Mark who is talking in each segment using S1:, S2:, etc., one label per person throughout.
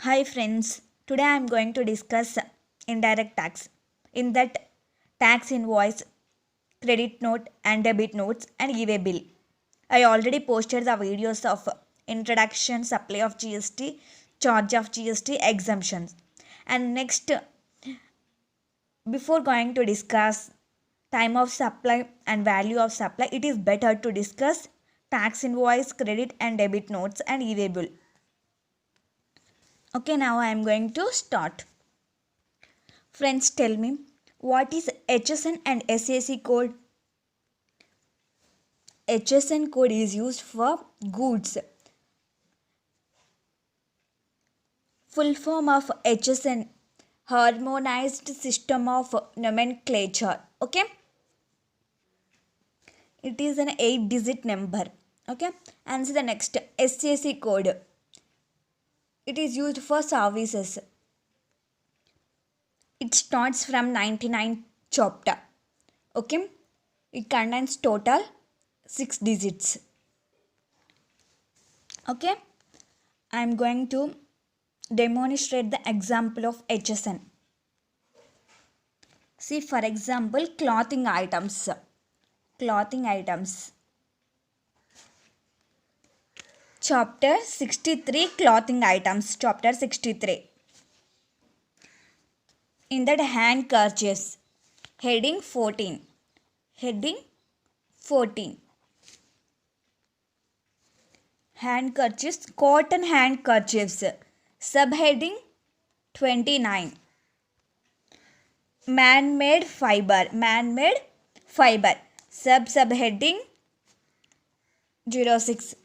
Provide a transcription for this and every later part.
S1: Hi friends, today I am going to discuss indirect tax. In that, tax invoice, credit note and debit notes and e-way bill. I already posted the videos of introduction, supply of GST, charge of GST, exemptions. And next, before going to discuss time of supply and value of supply, it is better to discuss tax invoice, credit and debit notes and e-way bill. Okay, now I am going to start. Friends, tell me, what is HSN and SAC code? HSN code is used for goods. Full form of HSN, Harmonized System of Nomenclature. Okay, it is an 8-digit number. Okay, answer the next. SAC code, it is used for services. It starts from 99 chapter. Okay, it contains total 6 digits. Okay, I am going to demonstrate the example of HSN. See, for example, clothing items. Clothing items. Chapter 63, clothing items. Chapter 63. In that, handkerchiefs. Heading 14. Heading 14. Handkerchiefs, cotton handkerchiefs. Subheading 29. Man-made fiber. Man-made fiber. Subheading 06.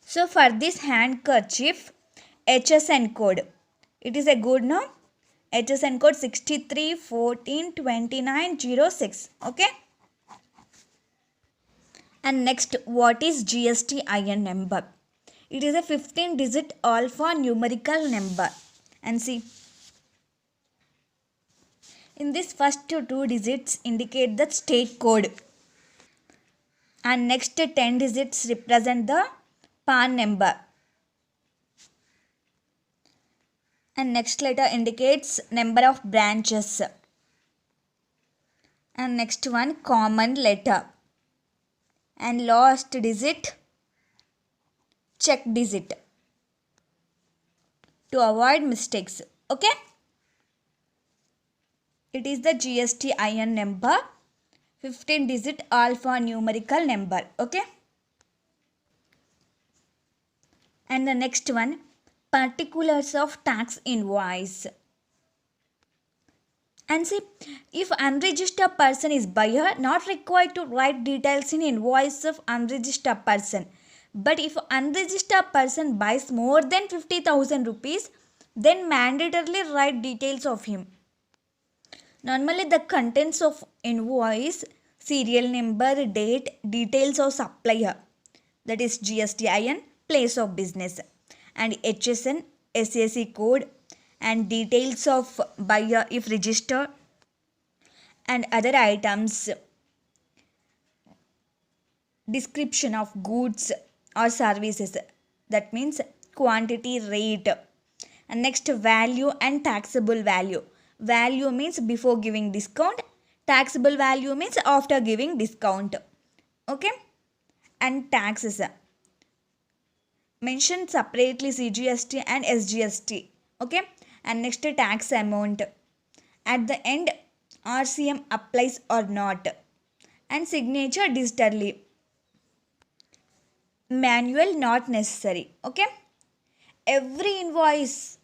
S1: So for this handkerchief, HSN code. It is a good no? HSN code 63142906. Okay. And next, what is GSTIN number? It is a 15-digit alpha-numerical number. And see, in this first two digits indicate the state code. And next 10 digits represent the PAN number. And next letter indicates number of branches. And next one, common letter. And last digit, check digit, to avoid mistakes. Okay, it is the GSTIN number, 15-digit alpha-numerical number. Okay, and the next one, particulars of tax invoice. And see, if unregistered person is buyer, not required to write details in invoice of unregistered person. But if unregistered person buys more than 50,000 rupees, then mandatorily write details of him. Normally the contents of invoice, serial number, date, details of supplier, that is GSTIN, place of business, and HSN, SAC code, and details of buyer if registered, and other items, description of goods or services, that means quantity, rate, and next value and taxable value. Value means before giving discount, taxable value means after giving discount. Okay, and taxes mentioned separately, CGST and SGST. Okay, and next tax amount. At the end, RCM applies or not, and signature digitally. Manual not necessary. Okay, every invoice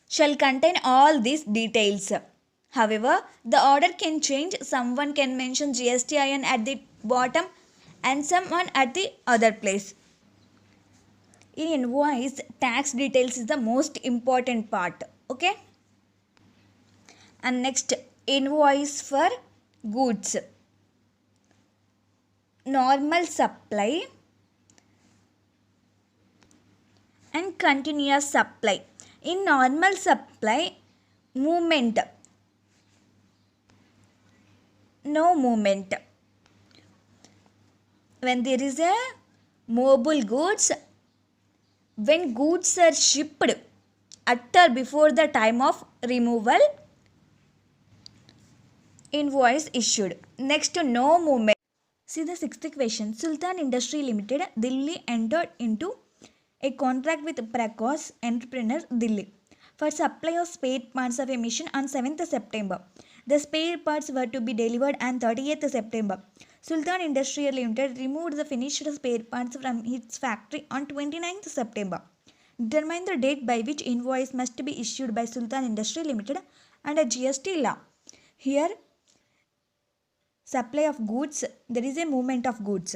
S1: shall contain all these details. However, the order can change. Someone can mention GSTIN at the bottom and someone at the other place. In invoice, tax details is the most important part. Okay, and next, invoice for goods. Normal supply and continuous supply. In normal supply, movement, no movement. When there is a mobile goods, when goods are shipped at or before the time of removal, invoice issued. Next, no movement. See the sixth question. Sultan Industry Limited, Delhi entered into a contract with Prakash Entrepreneur Delhi for supply of spare parts of a mission on 7th September. The spare parts were to be delivered on 30th September. Sultan Industry Limited removed the finished spare parts from its factory on 29th September. Determine the date by which invoice must be issued by Sultan Industry Limited under GST law. Here, supply of goods, there is a movement of goods.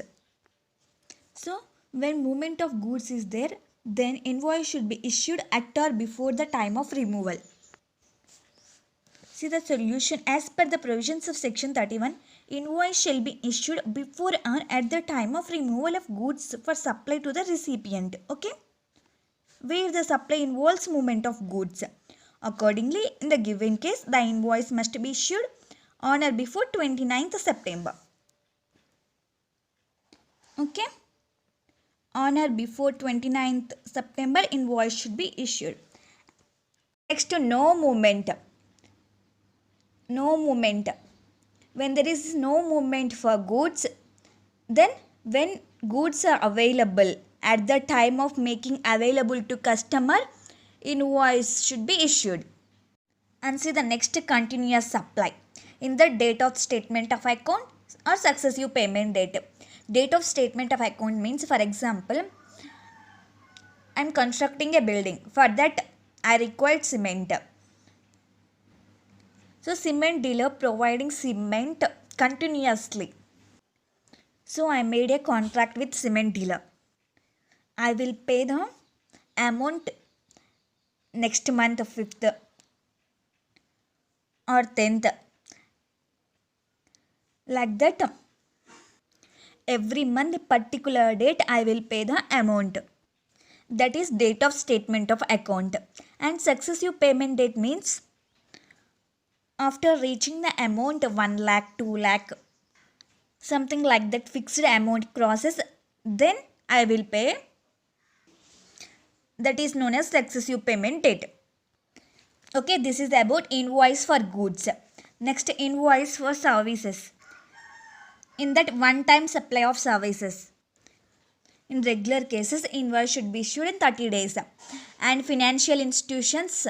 S1: So, when movement of goods is there, then invoice should be issued at or before the time of removal. See the solution. As per the provisions of section 31, invoice shall be issued before or at the time of removal of goods for supply to the recipient. Okay? Where the supply involves movement of goods. Accordingly, in the given case, the invoice must be issued on or before 29th September. Okay? On or before 29th September, invoice should be issued. Next, no movement. No movement. When there is no movement for goods, then when goods are available at the time of making available to customer, invoice should be issued. And see the next, continuous supply. In the date of statement of account or successive payment date. Date of statement of account means, for example, I am constructing a building. For that, I required cement. So, cement dealer providing cement continuously. So, I made a contract with cement dealer. I will pay the amount next month 5th or 10th. Like that, every month, particular date, I will pay the amount. That is date of statement of account. And successive payment date means after reaching the amount 1 lakh, 2 lakh, something like that fixed amount crosses, then I will pay. That is known as successive payment date. Okay, this is about invoice for goods. Next, invoice for services. In that one-time supply of services. In regular cases, invoice should be issued in 30 days. And financial institutions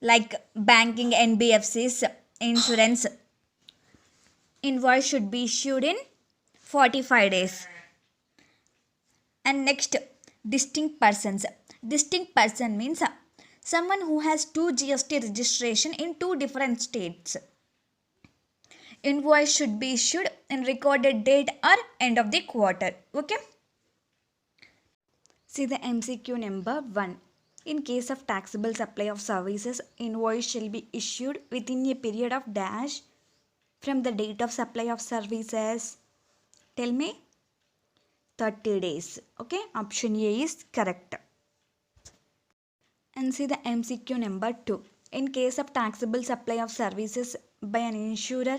S1: like banking, NBFCs, insurance, invoice should be issued in 45 days. And next, distinct persons. Distinct person means someone who has two GST registration in two different states. Invoice should be issued in recorded date or end of the quarter. Okay. See the MCQ number 1. In case of taxable supply of services, invoice shall be issued within a period of dash from the date of supply of services. Tell me. 30 days. Okay. Option A is correct. And see the MCQ number 2. In case of taxable supply of services by an insurer,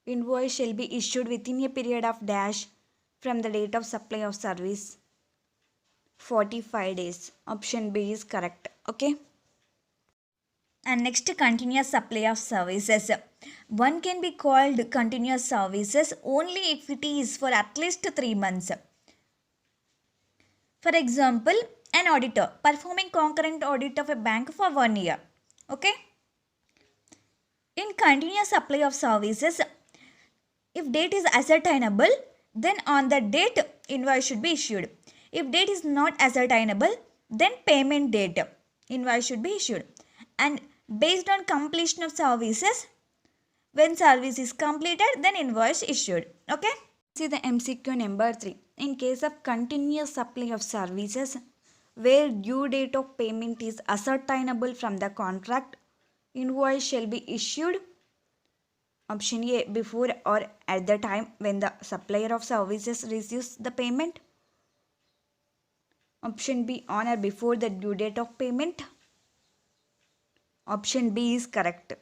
S1: invoice shall be issued within a period of dash from the date of supply of service. 45 days. Option B is correct. Okay. And next, continuous supply of services. One can be called continuous services only if it is for at least 3 months. For example, an auditor performing concurrent audit of a bank for 1 year. Okay. In continuous supply of services, if date is ascertainable, then on the date invoice should be issued. If date is not ascertainable, then payment date invoice should be issued. And based on completion of services, when service is completed, then invoice issued. Okay. See the MCQ number 3. In case of continuous supply of services, where due date of payment is ascertainable from the contract, invoice shall be issued. Option A, before or at the time when the supplier of services receives the payment. Option B, on or before the due date of payment. Option B is correct.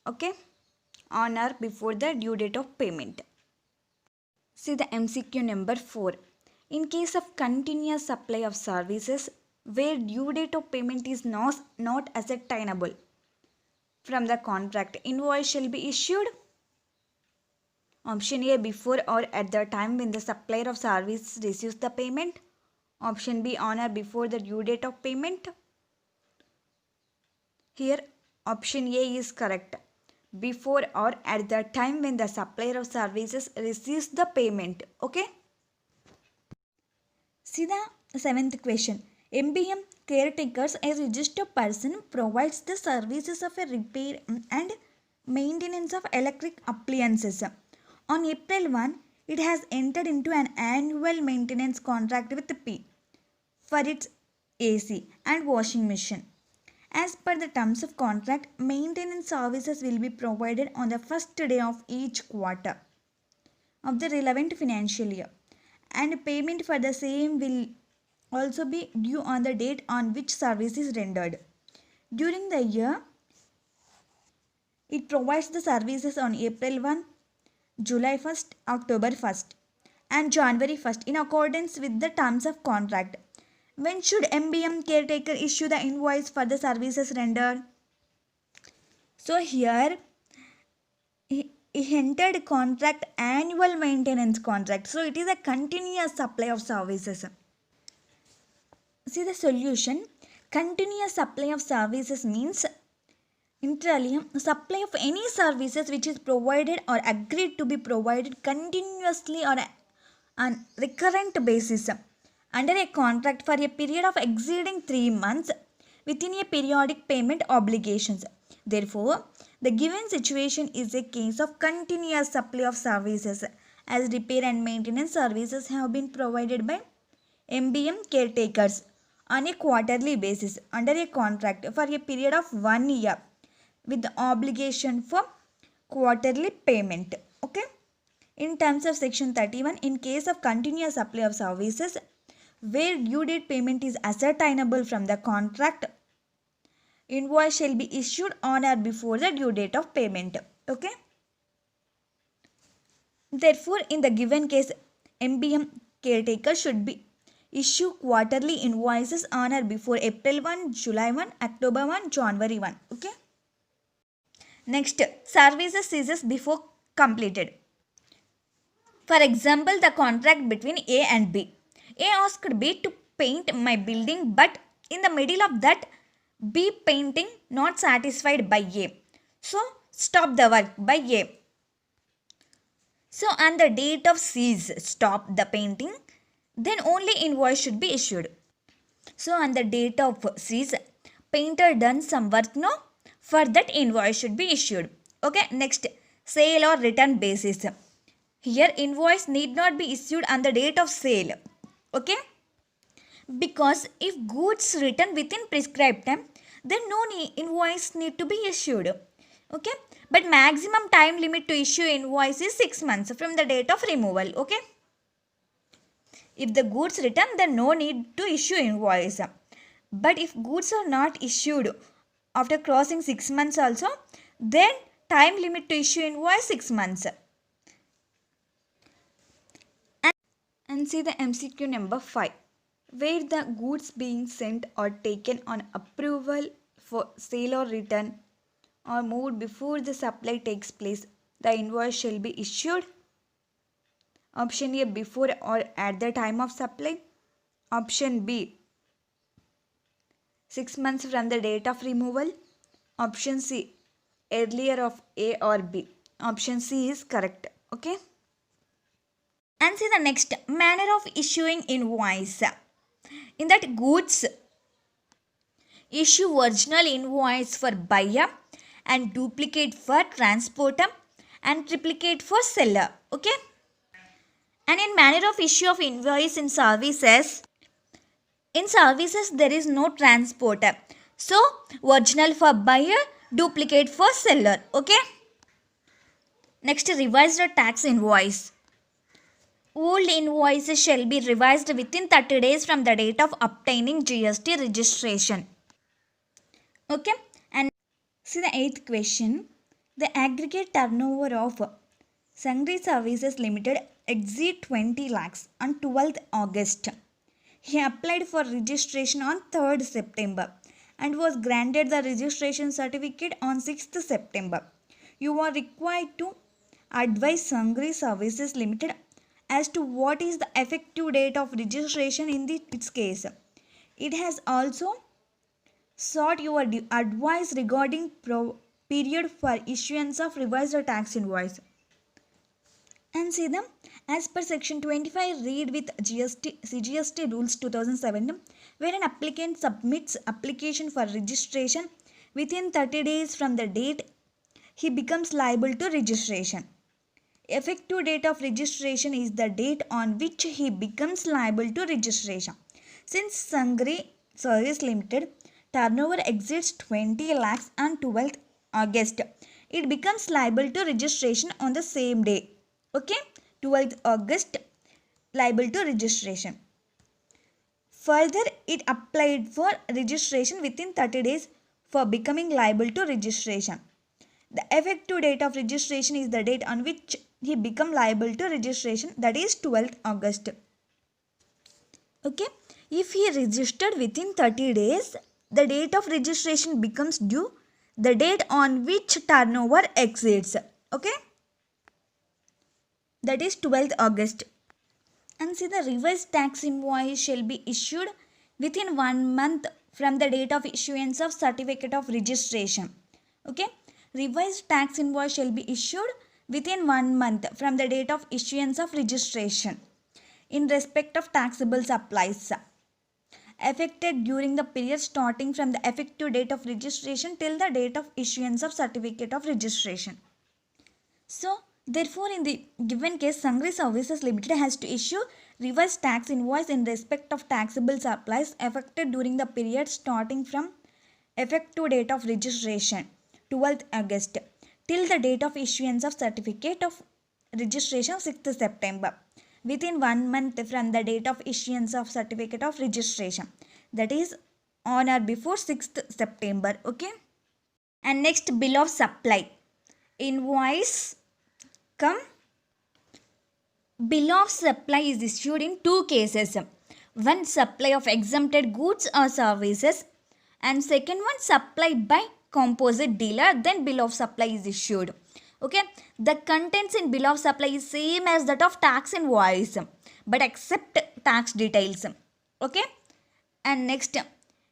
S1: Okay. On or before the due date of payment. See the MCQ number 4. In case of continuous supply of services where due date of payment is not ascertainable from the contract, invoice shall be issued. Option A, before or at the time when the supplier of service receives the payment. Option B, on or before the due date of payment. Here option A is correct. Before or at the time when the supplier of services receives the payment. Okay. See the seventh question. MBM caretakers, a registered person, provides the services of a repair and maintenance of electric appliances. On April 1, it has entered into an annual maintenance contract with P for its AC and washing machine. As per the terms of contract, maintenance services will be provided on the first day of each quarter of the relevant financial year, and payment for the same will also be due on the date on which service is rendered. During the year, it provides the services on April 1, July 1st, October 1st, and January 1st in accordance with the terms of contract. When should MBM caretaker issue the invoice for the services rendered? So here he entered contract annual maintenance contract. So it is a continuous supply of services. See the solution. Continuous supply of services means inter alia supply of any services which is provided or agreed to be provided continuously or on recurrent basis under a contract for a period of exceeding 3 months within a periodic payment obligations. Therefore, the given situation is a case of continuous supply of services, as repair and maintenance services have been provided by MBM caretakers on a quarterly basis under a contract for a period of 1 year with the obligation for quarterly payment. Okay. In terms of section 31, in case of continuous supply of services where due date payment is ascertainable from the contract, invoice shall be issued on or before the due date of payment. Okay. Therefore, in the given case, MBM caretaker should be issue quarterly invoices on or before April 1, July 1, October 1, January 1. Okay. Next, services ceases before completed. For example, the contract between A and B. A asked B to paint my building, but in the middle of that, B painting not satisfied by A. So, stop the work by A. So, on the date of C's stop the painting, then only invoice should be issued. So, on the date of C's, painter done some work, no? For that invoice should be issued. Okay, next, sale or return basis. Here, invoice need not be issued on the date of sale. Okay, because if goods return within prescribed time, then no invoice need to be issued. Okay, but maximum time limit to issue invoice is 6 months from the date of removal. Okay, if the goods return, then no need to issue invoice. But if goods are not issued after crossing 6 months also, then time limit to issue invoice 6 months. And see the MCQ number 5, where the goods being sent or taken on approval for sale or return or moved before the supply takes place, the invoice shall be issued. Option A, before or at the time of supply. Option B, 6 months from the date of removal. Option C, earlier of A or B. Option C is correct. Okay. And see the next, manner of issuing invoice. In that, goods issue original invoice for buyer and duplicate for transporter and triplicate for seller. Okay. And in manner of issue of invoice in services there is no transporter. So, original for buyer, duplicate for seller. Okay. Next, revised tax invoice. Old invoices shall be revised within 30 days from the date of obtaining GST registration. Okay. And see the 8th question. The aggregate turnover of Sangri Services Limited exceed 20 lakhs on 12th August. He applied for registration on 3rd September and was granted the registration certificate on 6th September. You are required to advise Sangri Services Limited as to what is the effective date of registration in its case. It has also sought your advice regarding period for issuance of revised tax invoice. And see them as per section 25 read with CGST rules 2007, where an applicant submits application for registration within 30 days from the date he becomes liable to registration. Effective date of registration is the date on which he becomes liable to registration. Since Sangri Service Limited turnover exceeds 20 lakhs on 12th August, it becomes liable to registration on the same day. Okay, 12th August, liable to registration. Further, it applied for registration within 30 days for becoming liable to registration. The effective date of registration is the date on which he become liable to registration, that is 12th August. Okay, if he registered within 30 days, the date of registration becomes due the date on which turnover exceeds. Okay, that is 12th August. And see, the revised tax invoice shall be issued within 1 month from the date of issuance of certificate of registration. Okay, revised tax invoice shall be issued within 1 month from the date of issuance of registration in respect of taxable supplies affected during the period starting from the effective date of registration till the date of issuance of certificate of registration. So, therefore, in the given case, Sangri Services Limited has to issue revised tax invoice in respect of taxable supplies affected during the period starting from effective date of registration 12th August till the date of issuance of certificate of registration 6th September within 1 month from the date of issuance of certificate of registration, that is on or before 6th September. Okay, and next, bill of supply invoice come. Bill of supply is issued in two cases. One, supply of exempted goods or services, and second one, supply by composite dealer, then bill of supply is issued. Okay, the contents in bill of supply is same as that of tax invoice, but except tax details. Okay, and next,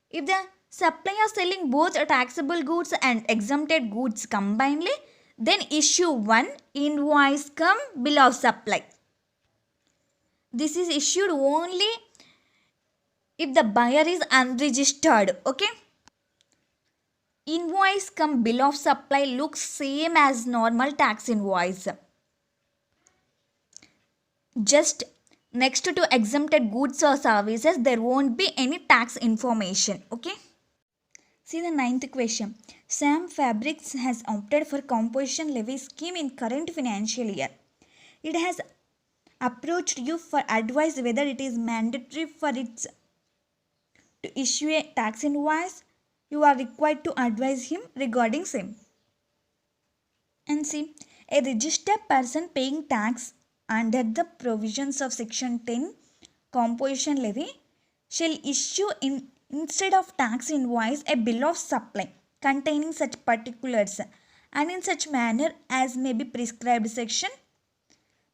S1: if the supplier selling both taxable goods and exempted goods combinedly, then issue one invoice cum bill of supply. This is issued only if the buyer is unregistered. Okay, invoice cum bill of supply looks same as normal tax invoice. Just next to exempted goods or services, there won't be any tax information. Okay, see the 9th question. Sam Fabrics has opted for composition levy scheme in current financial year. It has approached you for advice whether it is mandatory for it to issue a tax invoice. You are required to advise him regarding same. And see, a registered person paying tax under the provisions of section 10 composition levy shall issue instead of tax invoice a bill of supply containing such particulars and in such manner as may be prescribed. Section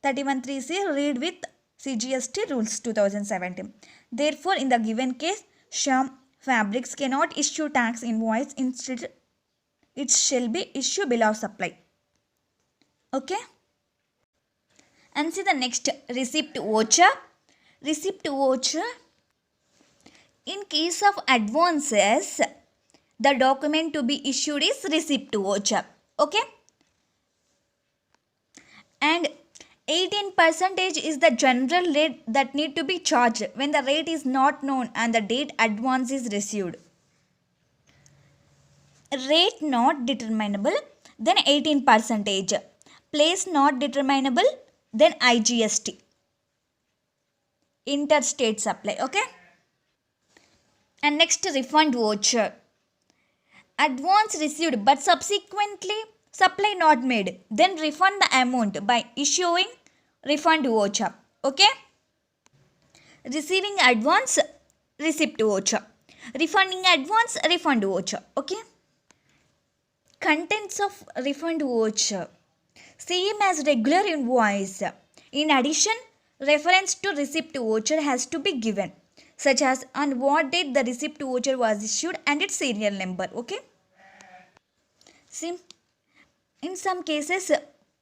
S1: 31(3)(c) read with CGST rules 2017. Therefore, in the given case, Sam Fabrics cannot issue tax invoice. Instead, it shall be issue bill of supply. Okay, and see the next, receipt voucher. Receipt voucher, in case of advances, the document to be issued is receipt voucher. Okay, and 18% is the general rate that need to be charged when the rate is not known and the date advance is received. Rate not determinable, then 18%. Place not determinable, then IGST. Interstate supply. Okay. And next, refund voucher. Advance received but subsequently supply not made, then refund the amount by issuing refund voucher. Okay. Receiving advance, receipt voucher. Refunding advance, refund voucher. Okay. Contents of refund voucher. Same as regular invoice. In addition, reference to receipt voucher has to be given, such as on what date the receipt voucher was issued and its serial number. Okay. See, in some cases,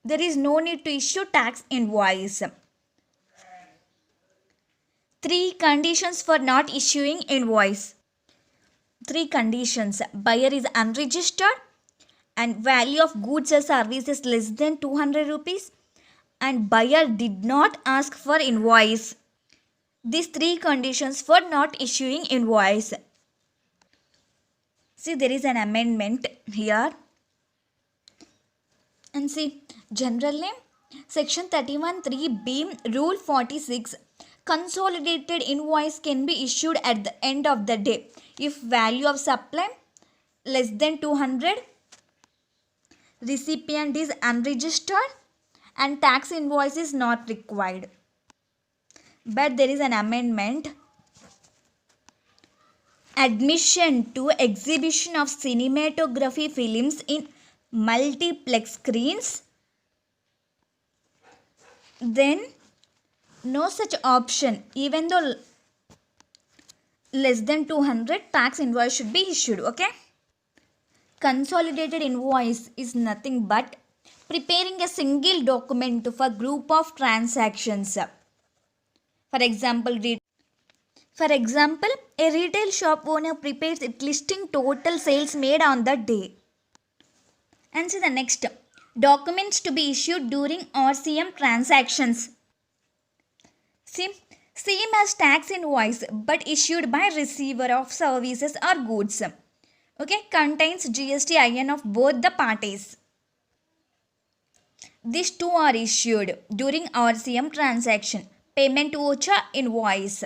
S1: there is no need to issue tax invoice. 3 conditions for not issuing invoice. 3 conditions. Buyer is unregistered and value of goods or services less than 200 rupees and buyer did not ask for invoice. These 3 conditions for not issuing invoice. See, there is an amendment here. And see, generally, section 31(3)(b) rule 46, consolidated invoice can be issued at the end of the day if value of supply less than 200, recipient is unregistered and tax invoice is not required. But there is an amendment. Admission to exhibition of cinematography films in multiplex screens, then no such option. Even though less than 200, tax invoice should be issued. Okay. Consolidated invoice is nothing but preparing a single document for group of transactions. For example, a retail shop owner prepares it listing total sales made on the day. And see the next, documents to be issued during RCM transactions. See, same as tax invoice but issued by receiver of services or goods. Okay, contains GST IN of both the parties. These two are issued during RCM transaction. Payment voucher, invoice.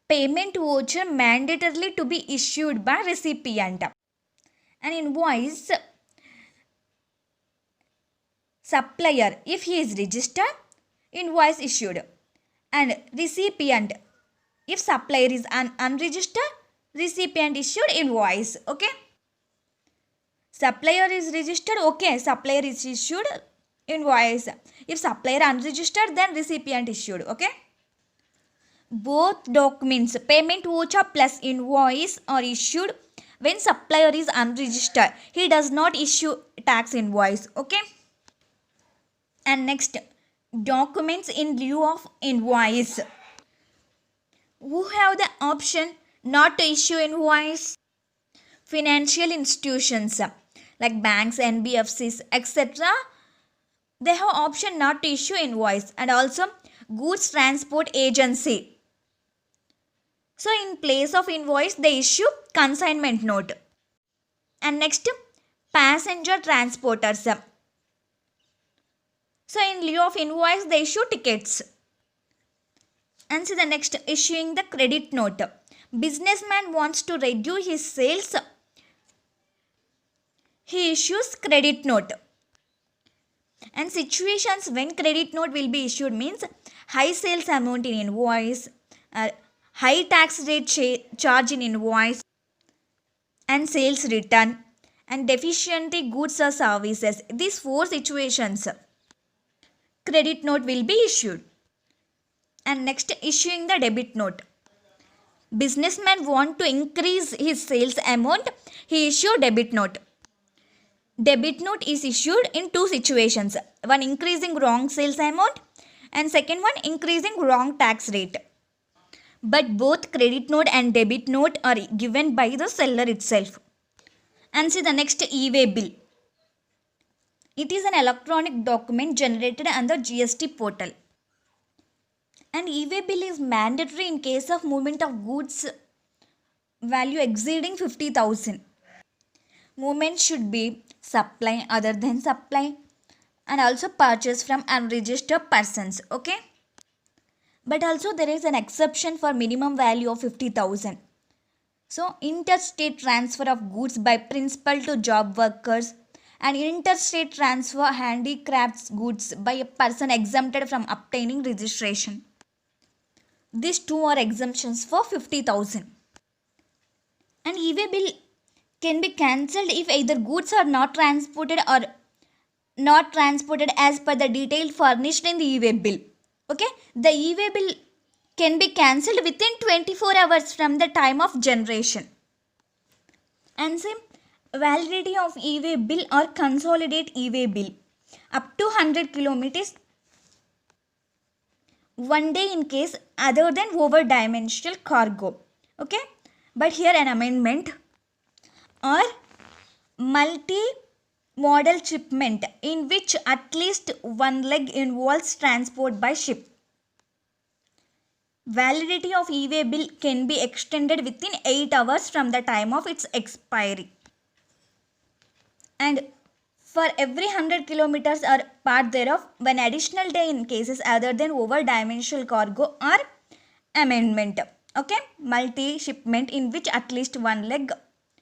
S1: Payment voucher mandatorily to be issued by recipient. An invoice, supplier if he is registered, invoice issued. And recipient, if supplier is unregistered, recipient issued invoice. Okay. Supplier is registered, okay, supplier is issued invoice. If supplier unregistered, then recipient issued. Okay. Both documents, payment voucher plus invoice, are issued when supplier is unregistered. He does not issue tax invoice. Okay. And next, documents in lieu of invoice. Who have the option not to issue invoice? Financial institutions like banks, NBFCs, etc. They have option not to issue invoice, and also goods transport agency. So in place of invoice, they issue consignment note. And next, passenger transporters. So in lieu of invoice, they issue tickets. And see the next, issuing the credit note. Businessman wants to reduce his sales. He issues credit note. And situations when credit note will be issued means high sales amount in invoice, high tax rate charge in invoice, and sales return, and deficiency goods or services. These 4 situations, credit note will be issued. And next, issuing the debit note. Businessman want to increase his sales amount, he issue debit note. Debit note is issued in 2 situations. One, increasing wrong sales amount, and second one, increasing wrong tax rate. But both credit note and debit note are given by the seller itself. And see the next, e-way bill. It is an electronic document generated on the GST portal. And e-way bill is mandatory in case of movement of goods value exceeding 50,000. Movement should be supply, other than supply, and also purchase from unregistered persons. Okay. But also there is an exception for minimum value of 50,000. So interstate transfer of goods by principal to job workers and interstate transfer handicrafts goods by a person exempted from obtaining registration. These two are exemptions for 50,000. An e-way bill can be cancelled if either goods are not transported or not transported as per the detail furnished in the e-way bill. Okay, the e-way bill can be cancelled within 24 hours from the time of generation. And same validity of e-way bill or consolidate e-way bill up to 100 kilometers 1 day in case other than over dimensional cargo. Okay, but here an amendment or multi-modal shipment in which at least one leg involves transport by ship. Validity of e-way bill can be extended within 8 hours from the time of its expiry. And for every 100 kilometers or part thereof, one additional day in cases other than over dimensional cargo or amendment. Okay, multi-shipment in which at least one leg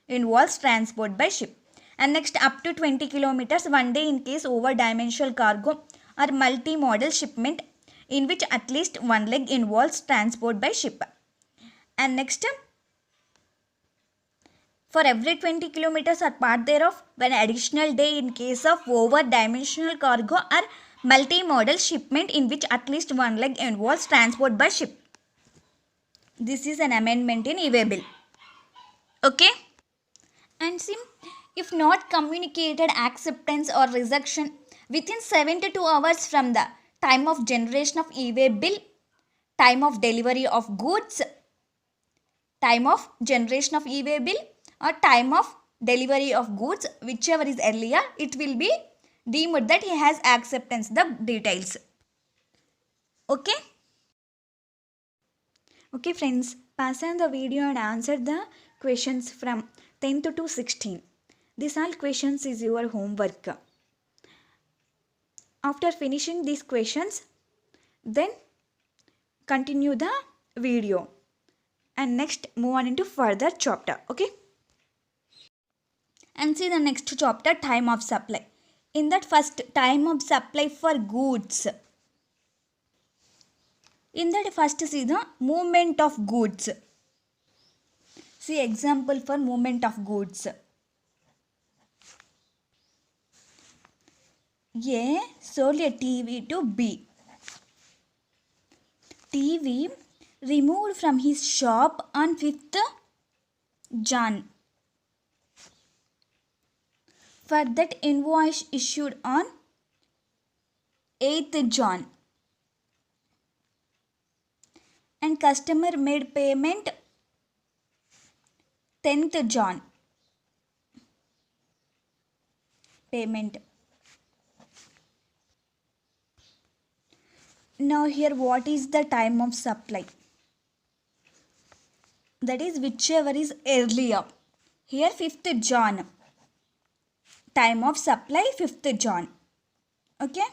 S1: involves transport by ship. And next, up to 20 kilometers 1 day in case over dimensional cargo or multi-modal shipment in which at least one leg involves transport by ship. And next, for every 20 kilometers or part thereof, one additional day in case of over dimensional cargo or multi-modal shipment in which at least one leg involves transport by ship. This is an amendment in e-way bill. Okay. And sim, if not communicated acceptance or rejection within 72 hours from the time of generation of e-way bill, time of delivery of goods, time of generation of e-way bill or time of delivery of goods, whichever is earlier, it will be deemed that he has acceptance the details. Okay. Okay friends, pass on the video and answer the questions from 10th to 16. These all questions is your homework. After finishing these questions, then continue the video and next move on into further chapter. Okay. And see the next chapter, time of supply. In that first, time of supply for goods. In that first, see the movement of goods. See example for movement of goods. A sold a TV to B. TV removed from his shop on 5th Jan. For that invoice issued on 8th Jan. And customer made payment 10th Jan. Payment. Now here what is the time of supply? That is whichever is earlier. Here 5th Jan. Time of supply 5th Jan. Okay.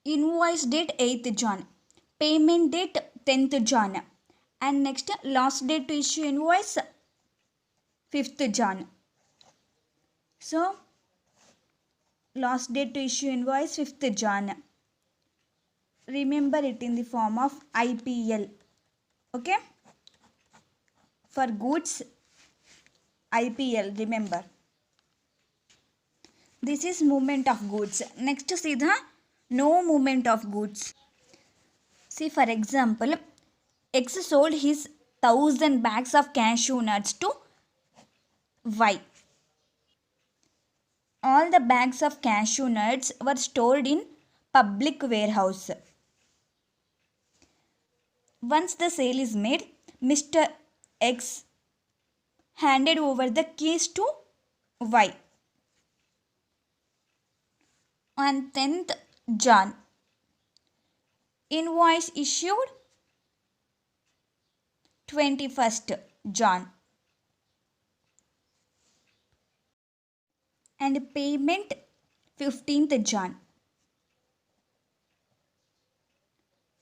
S1: Invoice date 8th Jan. Payment date 10th Jan. And next last date to issue invoice 5th Jan. So last date to issue invoice 5th Jan. Remember it in the form of IPL. Okay. For goods, IPL, remember. This is movement of goods. Next see the no movement of goods. See for example, X sold his 1000 bags of cashew nuts to Y. All the bags of cashew nuts were stored in public warehouse. Once the sale is made, Mr. X handed over the keys to Y. On 10th Jan. Invoice issued 21st Jan. And payment 15th Jan.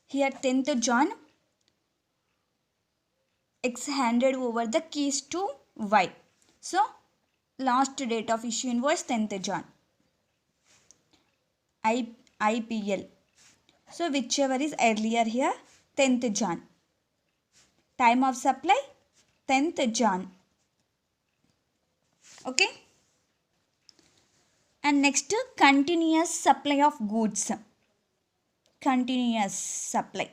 S1: Here 10th Jan. X handed over the keys to Y. So last date of issue invoice 10th Jan. IPL. So whichever is earlier here, 10th Jan. Time of supply 10th Jan. Okay. And next, continuous supply of goods. Continuous supply.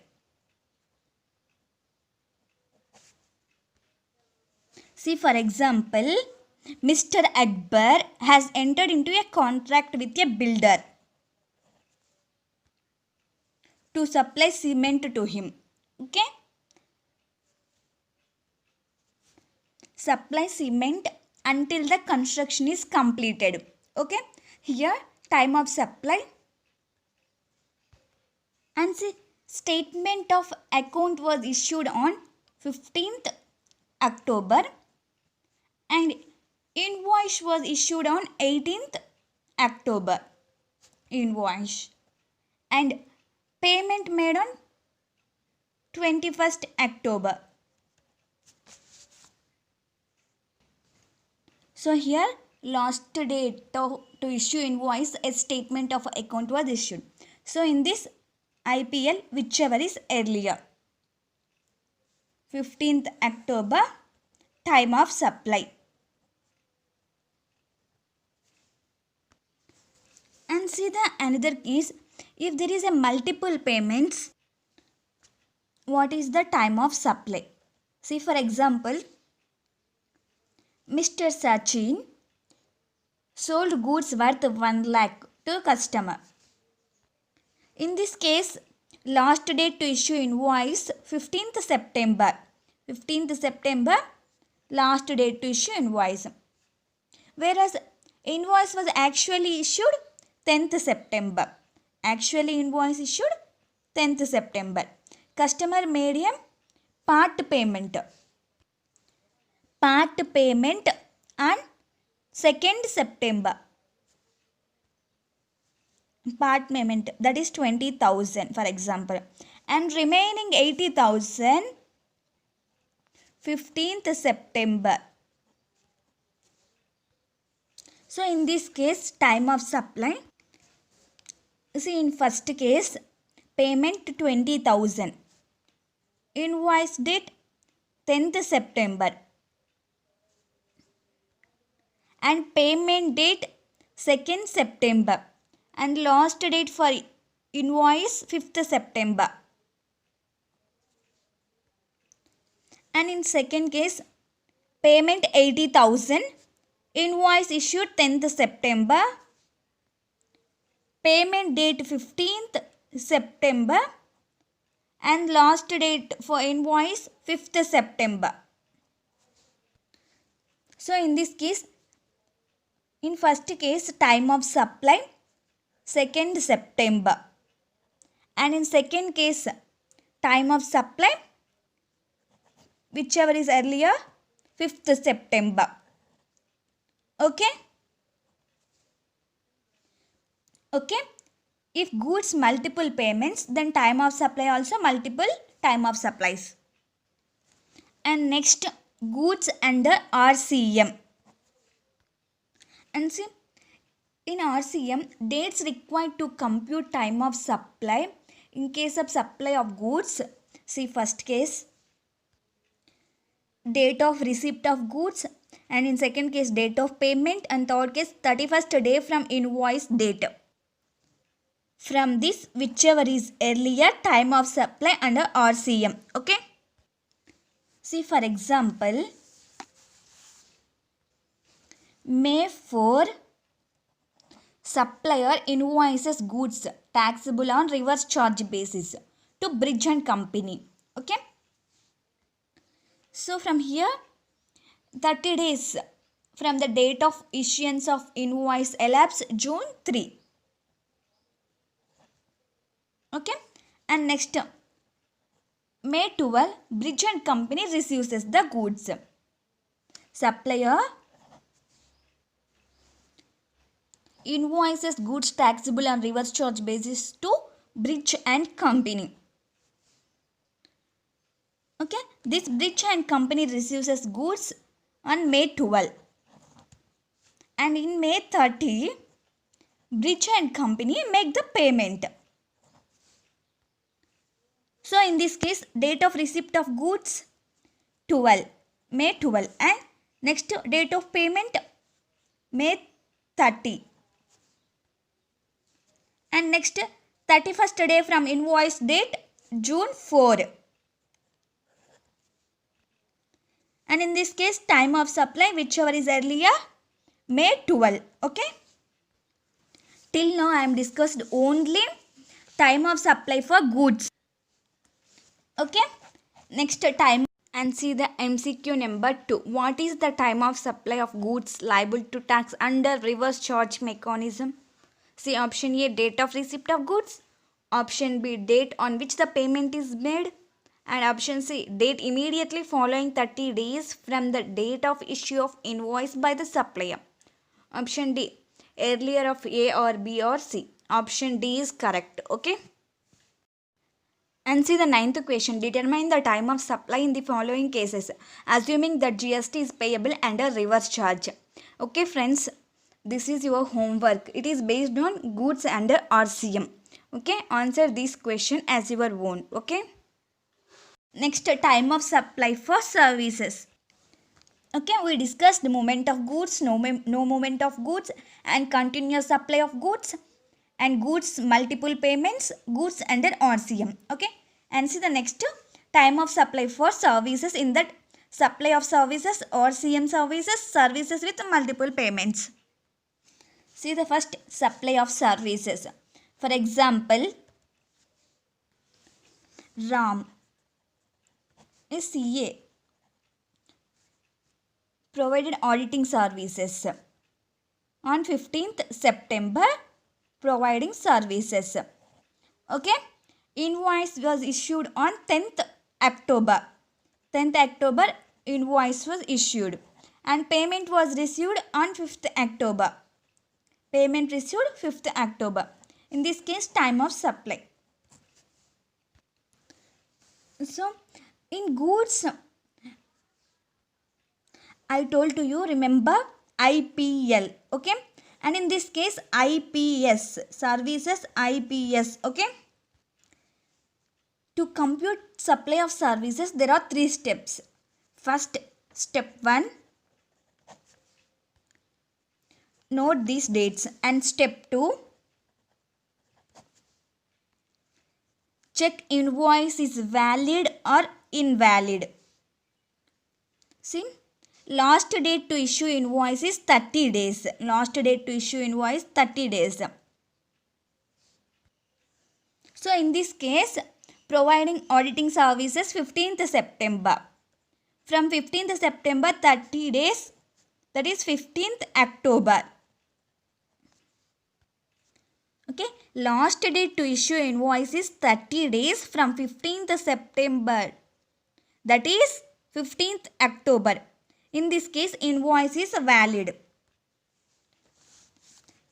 S1: See, for example, Mr. Akbar has entered into a contract with a builder to supply cement to him. Okay. Supply cement until the construction is completed. Okay. Here, time of supply. And see, statement of account was issued on 15th October and invoice was issued on 18th October. Invoice. And payment made on 21st October. So here last date to issue invoice, a statement of account was issued. So in this IPL, whichever is earlier. 15th October, time of supply. And see the another is, if there is a multiple payments, what is the time of supply? See, for example, Mr. Sachin sold goods worth 1 lakh to customer. In this case, last date to issue invoice 15th September. 15th September, last date to issue invoice. Whereas invoice was actually issued 10th September. Actually invoice issued 10th September. Customer made a part payment. Part payment on 2nd September. Part payment, that is 20,000 for example, and remaining 80,000 15th September. So in this case, time of supply, see in first case, payment 20,000, invoice date 10th September and payment date 2nd September. And last date for invoice 5th September. And in second case, payment 80,000, invoice issued 10th September, payment date 15th September and last date for invoice 5th September. So in this case, in first case, time of supply 2nd September, and in second case, time of supply, whichever is earlier, 5th September. Okay. Okay. If goods multiple payments, then time of supply also multiple time of supplies. And next, goods under RCM. And see, in RCM, dates required to compute time of supply in case of supply of goods. See first case, date of receipt of goods, and in second case, date of payment, and third case, 31st day from invoice date. From this, whichever is earlier, time of supply under RCM. Okay. See for example, May 4, supplier invoices goods taxable on reverse charge basis to Bridge and Company. Okay. So from here, 30 days from the date of issuance of invoice elapsed June 3. Okay. And next, May 12, Bridge and Company receives the goods. Supplier invoices goods taxable on reverse charge basis to Bridge and Company. Okay, this Bridge and Company receives as goods on May 12, and in May 30, Bridge and Company make the payment. So in this case, date of receipt of goods 12, May 12, and next date of payment May 30, and next 31st day from invoice date June 4. And in this case, time of supply, whichever is earlier, May 12. Okay. Till now I am discussed only time of supply for goods. Okay. Next time, and see the MCQ number 2. What is the time of supply of goods liable to tax under reverse charge mechanism? See option A, date of receipt of goods. Option B, date on which the payment is made. And option C, date immediately following 30 days from the date of issue of invoice by the supplier. Option D, earlier of A or B or C. Option D is correct. Okay. And see the ninth question. Determine the time of supply in the following cases, assuming that GST is payable under reverse charge. Okay friends, this is your homework. It is based on goods under RCM. Okay, answer this question as your own. Okay. Next, time of supply for services. Okay, we discussed the movement of goods, no movement of goods, and continuous supply of goods, and goods multiple payments, goods under RCM. Okay, and see the next, time of supply for services. In that, supply of services, RCM services, services with multiple payments. See the first, supply of services. For example, Ram is CA provided auditing services on 15th September, providing services. Okay, invoice was issued on 10th October. 10th October invoice was issued, and payment was received on 5th October. Payment received 5th October. In this case, time of supply. So, in goods, I told to you, remember IPL. Okay. And in this case, IPS. Services IPS. Okay. To compute supply of services, there are 3 steps. First, step 1. Note these dates. And step 2. Check invoice is valid or invalid. See, last date to issue invoice is 30 days. Last date to issue invoice 30 days. So in this case, providing auditing services 15th September. From 15th September 30 days, that is 15th October. Okay, last date to issue invoice is 30 days from 15th September. That is 15th October. In this case, invoice is valid.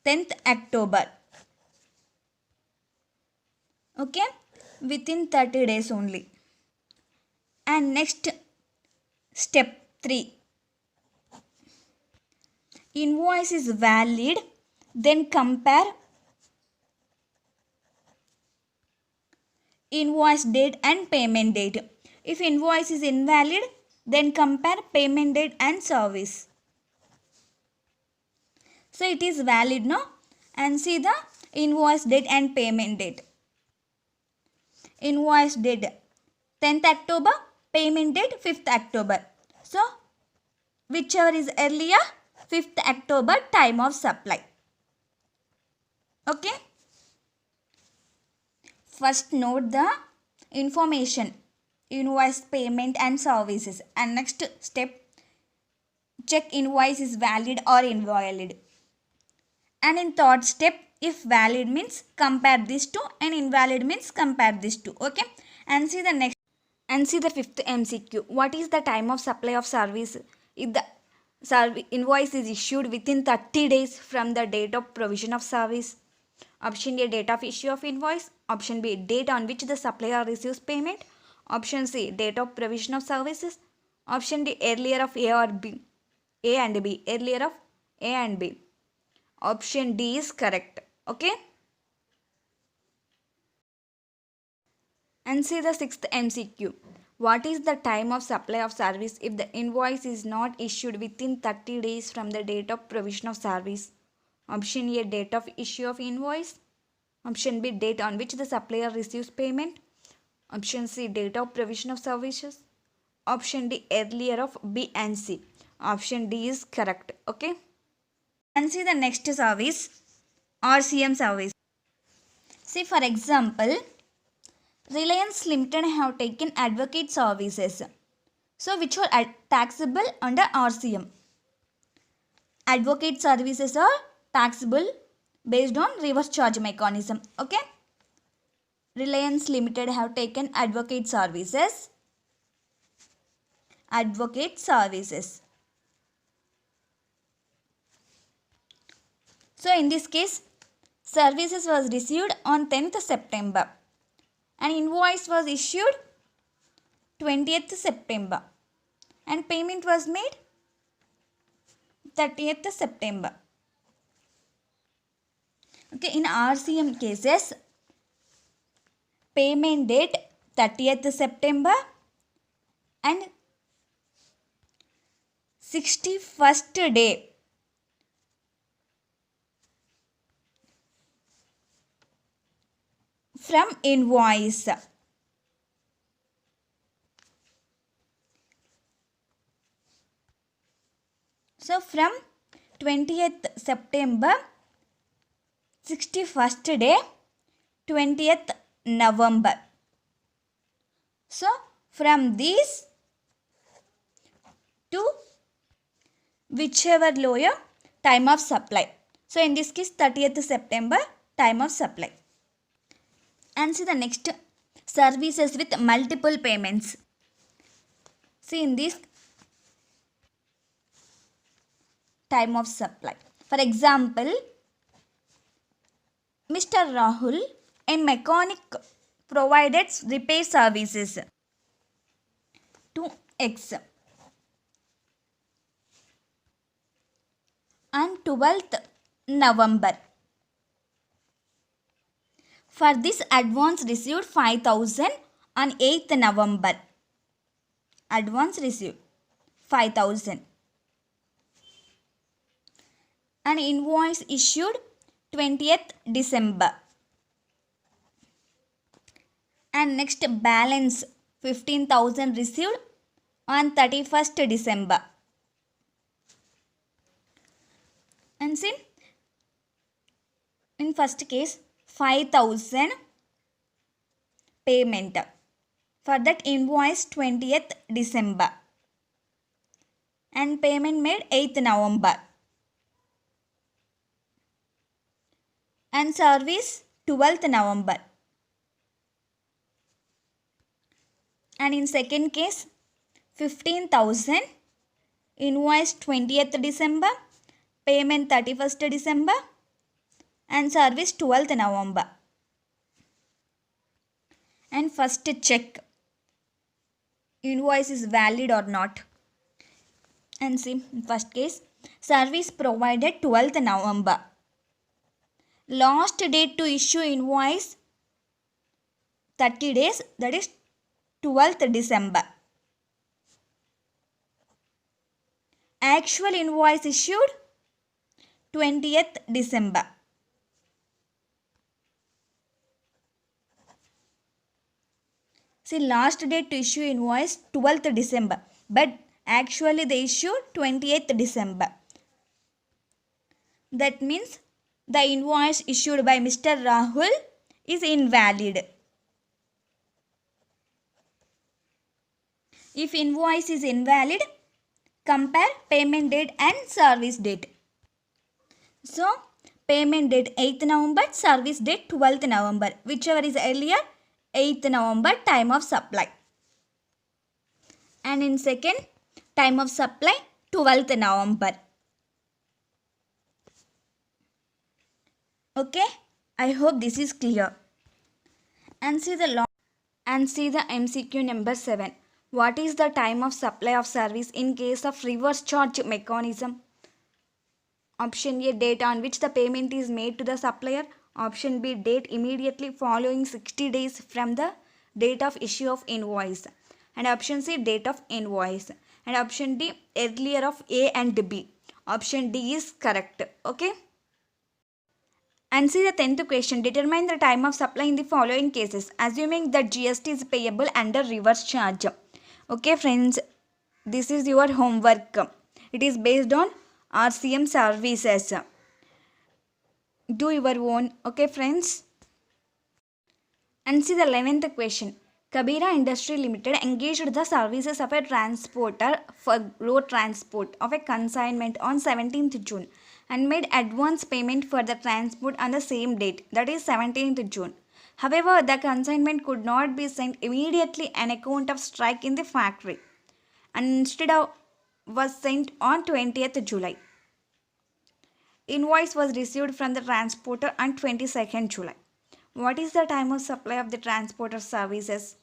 S1: 10th October. Okay, within 30 days only. And next, step 3. Invoice is valid, then compare invoice date and payment date. If invoice is invalid, then compare payment date and service. So it is valid, no? And see the invoice date and payment date. Invoice date 10th October, payment date 5th October. So whichever is earlier, 5th October, time of supply. Okay. First note the information, invoice, payment and services. And next step, check invoice is valid or invalid. And in third step, if valid means compare these two, and invalid means compare these two. Okay. And see the next, and see the fifth MCQ. What is the time of supply of service if the invoice is issued within 30 days from the date of provision of service? Option A, date of issue of invoice. Option B, date on which the supplier receives payment. Option C, date of provision of services. Option D, earlier of A or B. A and B, earlier of A and B. Option D is correct. Okay. And see the sixth MCQ. What is the time of supply of service if the invoice is not issued within 30 days from the date of provision of service? Option A, date of issue of invoice. Option B, date on which the supplier receives payment. Option C, date of provision of services. Option D, earlier of B and C. Option D is correct. Okay. And see the next service, RCM service. See, for example, Reliance Limited have taken advocate services. So which are taxable under RCM? Advocate services are taxable based on reverse charge mechanism. Okay. Reliance Limited have taken advocate services. Advocate services. So in this case, services was received on 10th September. An invoice was issued 20th September. And payment was made 30th September. Okay, in RCM cases, payment date 30th September and 61st day from invoice. So from 20th September, 61st day, 20th November. So from these to whichever lower time of supply. So in this case 30th September time of supply. And see the next, services with multiple payments. See in this time of supply. For example, Mr. Rahul, a mechanic, provided repair services to X on 12th November. For this, advance received 5,000 on 8th November. Advance received 5,000. An invoice issued 20th December. And next, balance 15,000 received on 31st December. And see, in first case, 5,000 payment for that invoice 20th December and payment made 8th November and service 12th November. And in second case, 15,000 invoice 20th December, payment 31st December and service 12th November. And first check invoice is valid or not. And see, in first case, service provided 12th November. Last date to issue invoice 30 days, that is 12th December. Actual invoice issued 20th December. See, last date to issue invoice 12th December, but actually they issued 28th December. That means the invoice issued by Mr. Rahul is invalid. If invoice is invalid, compare payment date and service date. So, payment date 8th November, service date 12th November, whichever is earlier, 8th November time of supply. And in second, time of supply 12th November. Okay, I hope this is clear. And see the And see the MCQ number 7. What is the time of supply of service in case of reverse charge mechanism? Option A, date on which the payment is made to the supplier. Option B, date immediately following 60 days from the date of issue of invoice. And option C, date of invoice. And option D, earlier of A and B. Option D is correct. Okay. And see the 10th question. Determine the time of supply in the following cases, assuming that GST is payable under reverse charge. Okay friends, this is your homework. It is based on RCM services. Do your own. Okay friends. And see the 11th question. Kabira Industry Limited engaged the services of a transporter for road transport of a consignment on 17th June and made advance payment for the transport on the same date, that is 17th June. However, the consignment could not be sent immediately on account of strike in the factory and instead of was sent on 20th July. Invoice was received from the transporter on 22nd July. What is the time of supply of the transporter services?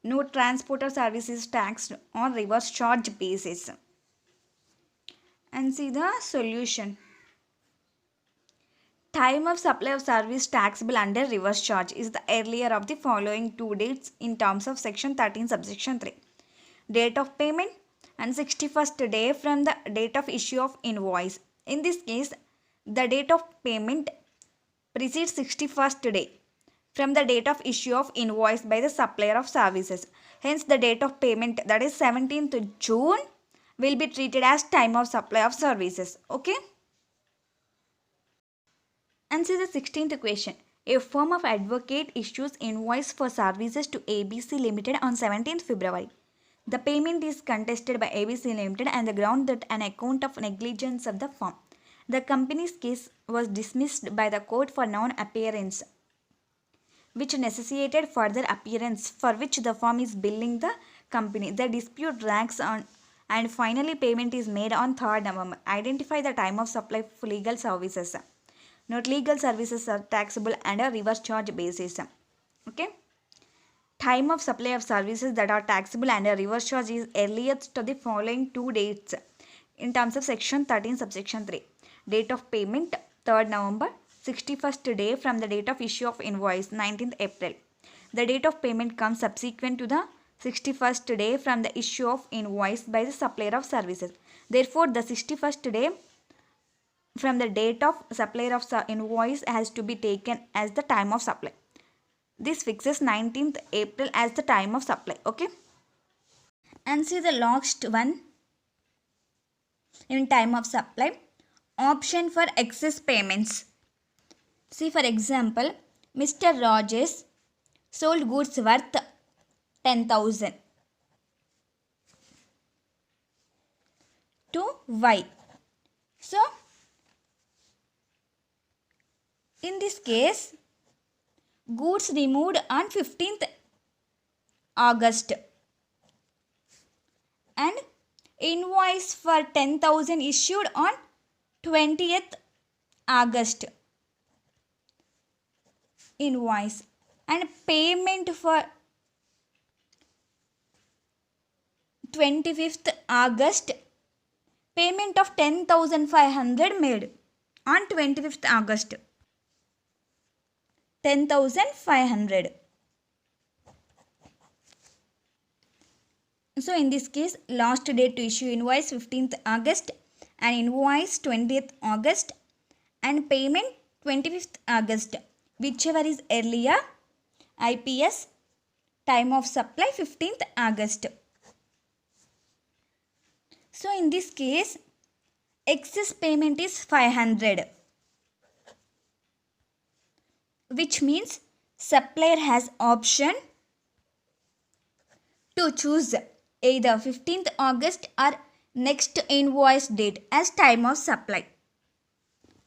S1: No transporter service is taxed on reverse charge basis. And see the solution. Time of supply of service taxable under reverse charge is the earlier of the following two dates in terms of section 13 subsection 3. Date of payment and 61st day from the date of issue of invoice. In this case, the date of payment precedes 61st day from the date of issue of invoice by the supplier of services. Hence, the date of payment, that is 17th June, will be treated as time of supply of services. Okay. And see the 16th question. A firm of advocate issues invoice for services to ABC Limited on 17th February. The payment is contested by ABC Limited on the ground that an account of negligence of the firm. The company's case was dismissed by the court for non-appearance, which necessitated further appearance for which the firm is billing the company. The dispute drags on and finally payment is made on 3rd November. Identify the time of supply of legal services. Note, legal services are taxable under reverse charge basis. Okay. Time of supply of services that are taxable under reverse charge is earliest to the following two dates in terms of section 13 subsection 3. Date of payment 3rd November, 61st day from the date of issue of invoice 19th April. The date of payment comes subsequent to the 61st day from the issue of invoice by the supplier of services. Therefore, the 61st day from the date of supplier of invoice has to be taken as the time of supply. This fixes 19th April as the time of supply. Okay. And see the last one in time of supply. Option for excess payments. See, for example, Mr. Rogers sold goods worth 10,000 to Y. So, in this case, goods removed on 15th August and invoice for 10,000 issued on 20th August. Invoice and payment for 25th August, payment of 10,500 made on 25th August. 10,500. So in this case, last date to issue invoice 15th August and invoice 20th August and payment 25th August. Whichever is earlier, IPS, time of supply 15th August. So in this case, excess payment is 500. Which means supplier has option to choose either 15th August or next invoice date as time of supply.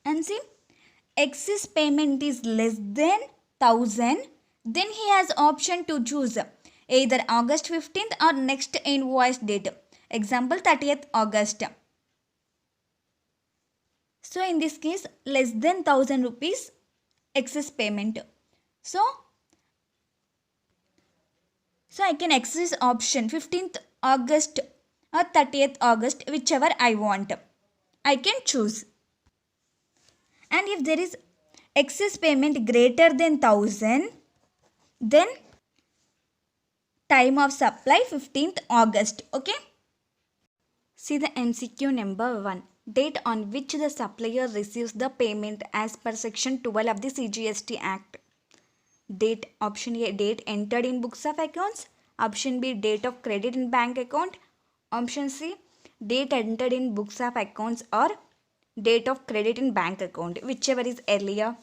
S1: And see, excess payment is less than 1000, then he has option to choose either August 15th or next invoice date. Example 30th August. So in this case, less than 1000 rupees excess payment. So So I can access option 15th August or 30th August, whichever I want. I can choose. And if there is excess payment greater than 1000, then time of supply 15th August. Okay. See the MCQ number 1. Date on which the supplier receives the payment as per section 12 of the CGST Act. Date, option A, date entered in books of accounts. Option B, date of credit in bank account. Option C, date entered in books of accounts or date of credit in bank account. Whichever is earlier.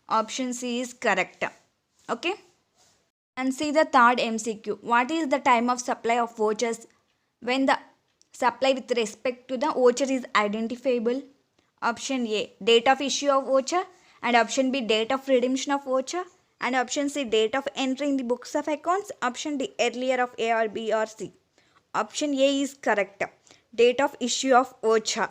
S1: Option C is correct. Okay. And see the third MCQ. What is the time of supply of vouchers when the supply with respect to the voucher is identifiable? Option A, date of issue of voucher. And option B, date of redemption of voucher. And option C, date of entry in the books of accounts. Option D, earlier of A or B or C. Option A is correct. Date of issue of voucher.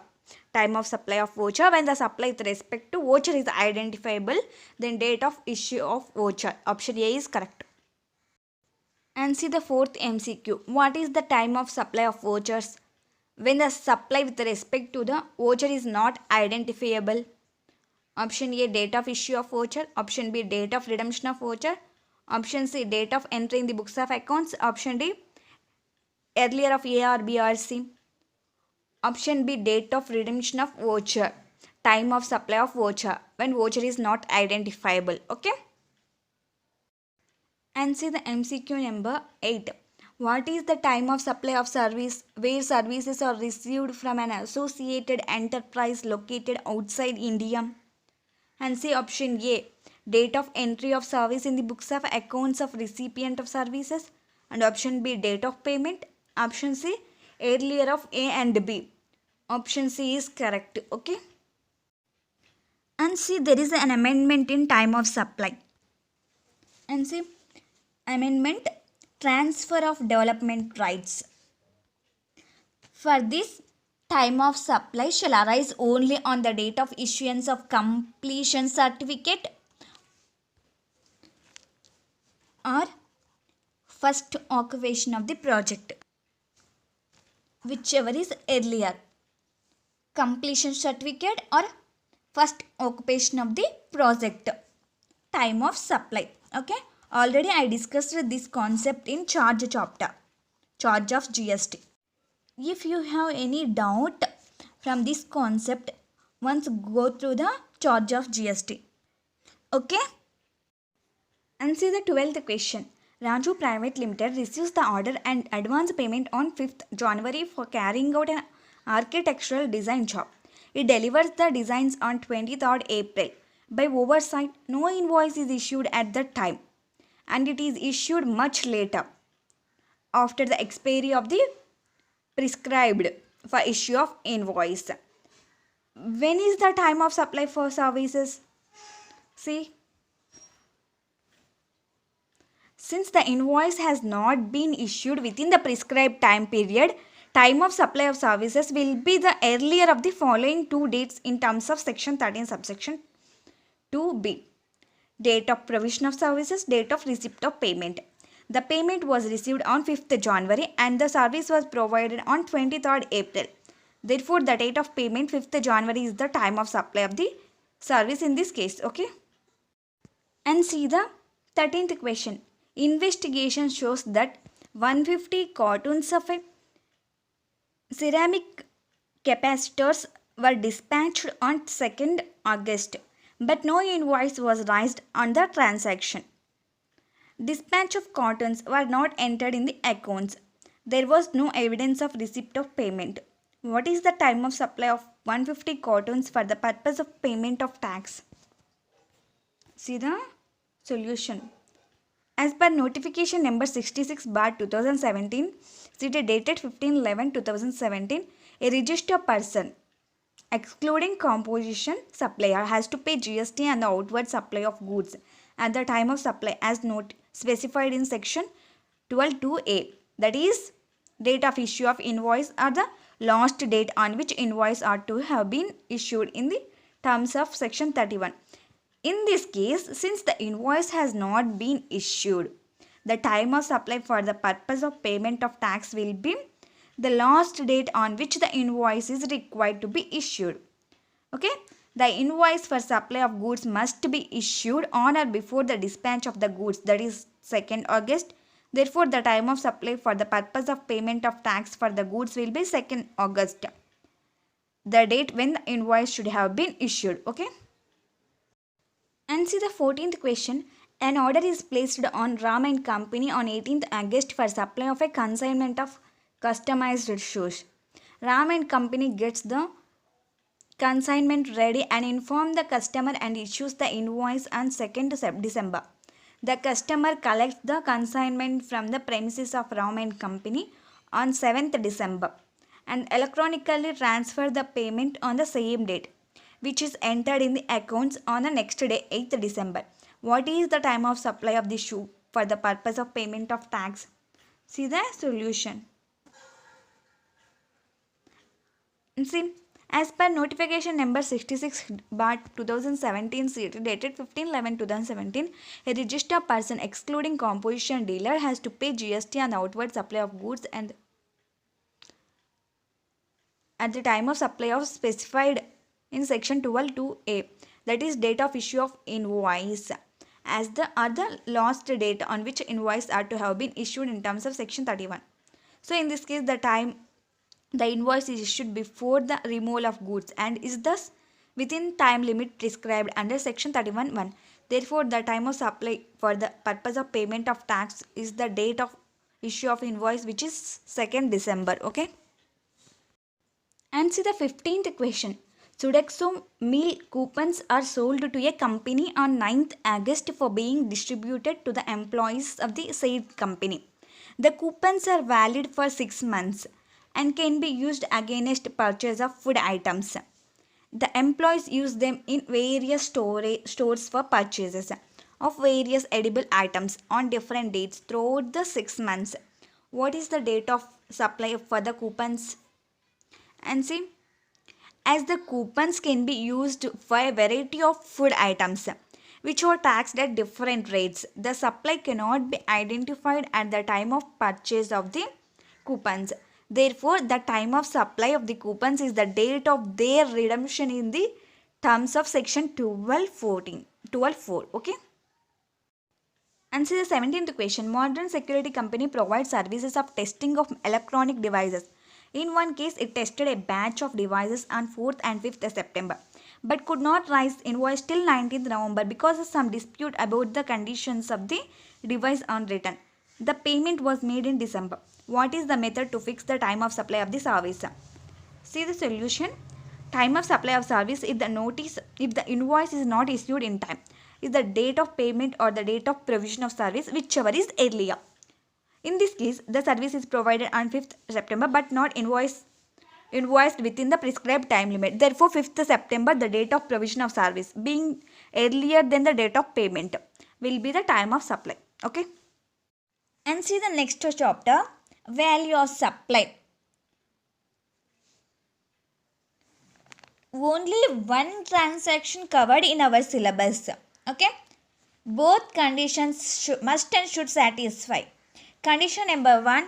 S1: Time of supply of voucher when the supply with respect to voucher is identifiable, then date of issue of voucher. Option A is correct. And see the fourth MCQ. What is the time of supply of vouchers when the supply with respect to the voucher is not identifiable? Option A, date of issue of voucher. Option B, date of redemption of voucher. Option C, date of entry in the books of accounts. Option D, earlier of A or B or C. Option B, date of redemption of voucher. Time of supply of voucher when voucher is not identifiable. Okay. And see the MCQ number 8. What is the time of supply of service where services are received from an associated enterprise located outside India? And see option A, date of entry of service in the books of accounts of recipient of services. And option B, date of payment. Option C, earlier of A and B. Option C is correct. Okay. And see there is an amendment in time of supply. And see amendment, transfer of development rights. For this, time of supply shall arise only on the date of issuance of completion certificate or first occupation of the project, whichever is earlier, completion certificate or first occupation of the project. Time of supply. Okay. Already I discussed this concept in charge chapter, charge of GST. If you have any doubt from this concept, once go through the charge of GST. Okay. And see the 12th question. Raju Private Limited receives the order and advance payment on 5th January for carrying out an architectural design job. It delivers the designs on 23rd April. By oversight, no invoice is issued at that time, and it is issued much later after the expiry of the prescribed for issue of invoice. When is the time of supply for services? See, since the invoice has not been issued within the prescribed time period, time of supply of services will be the earlier of the following two dates in terms of section 13 subsection 2b. Date of provision of services, date of receipt of payment. The payment was received on 5th January and the service was provided on 23rd April. Therefore, the date of payment 5th January is the time of supply of the service in this case. Okay. And see the 13th question. Investigation shows that 150 cartons of ceramic capacitors were dispatched on 2nd August, but no invoice was raised on the transaction. Dispatch of cartons were not entered in the accounts. There was no evidence of receipt of payment. What is the time of supply of 150 cartons for the purpose of payment of tax? See the solution. As per notification number 66/2017, dated 15/11/2017, a registered person, excluding composition supplier, has to pay GST on the outward supply of goods at the time of supply as specified in section 12(2)(a. That is, date of issue of invoice or the last date on which invoice are to have been issued in the terms of section 31. In this case, since the invoice has not been issued, The time of supply for the purpose of payment of tax will be the last date on which the invoice is required to be issued. Okay, the invoice for supply of goods must be issued on or before the dispatch of the goods, that is 2nd August. Therefore, the time of supply for the purpose of payment of tax for the goods will be 2nd August, the date when the invoice should have been issued. Okay. And see the 14th question. An order is placed on Ram and Company on 18th August for supply of a consignment of customized shoes. Ram and Company gets the consignment ready and inform the customer and issues the invoice on 2nd December. The customer collects the consignment from the premises of Ram and Company on 7th December and electronically transfer the payment on the same date, which is entered in the accounts on the next day, 8th December. What is the time of supply of the shoe for the purpose of payment of tax? See the solution. And see, as per notification number 66/2017 CT dated 15/11/2017, a registered person excluding composition dealer has to pay GST on the outward supply of goods and at the time of supply of specified in section 12(2)(a), that is date of issue of invoice, as the other last date on which invoice are to have been issued in terms of section 31. So in this case, the invoice is issued before the removal of goods and is thus within time limit prescribed under section 31(1). Therefore, the time of supply for the purpose of payment of tax is the date of issue of invoice, which is 2nd December. Okay. And see the 15th question. Sodexo meal coupons are sold to a company on 9th August for being distributed to the employees of the said company. The coupons are valid for 6 months and can be used against purchase of food items. The employees use them in various stores for purchases of various edible items on different dates throughout the 6 months. What is the date of supply for the coupons? And see, as the coupons can be used for a variety of food items which are taxed at different rates, the supply cannot be identified at the time of purchase of the coupons. Therefore, the time of supply of the coupons is the date of their redemption in the terms of section 12(4). Okay. And see the 17th question. Modern security company provides services of testing of electronic devices. In one case, it tested a batch of devices on 4th and 5th September, but could not raise invoice till 19th November because of some dispute about the conditions of the device on return. The payment was made in December. What is the method to fix the time of supply of the service? See the solution. Time of supply of service if the invoice is not issued in time, is the date of payment or the date of provision of service, whichever is earlier. In this case, the service is provided on 5th September but not invoiced within the prescribed time limit. Therefore, 5th September, the date of provision of service, being earlier than the date of payment, will be the time of supply. Okay. And see the next chapter, value of supply. Only one transaction covered in our syllabus. Okay. Both conditions must and should satisfy. Condition number 1,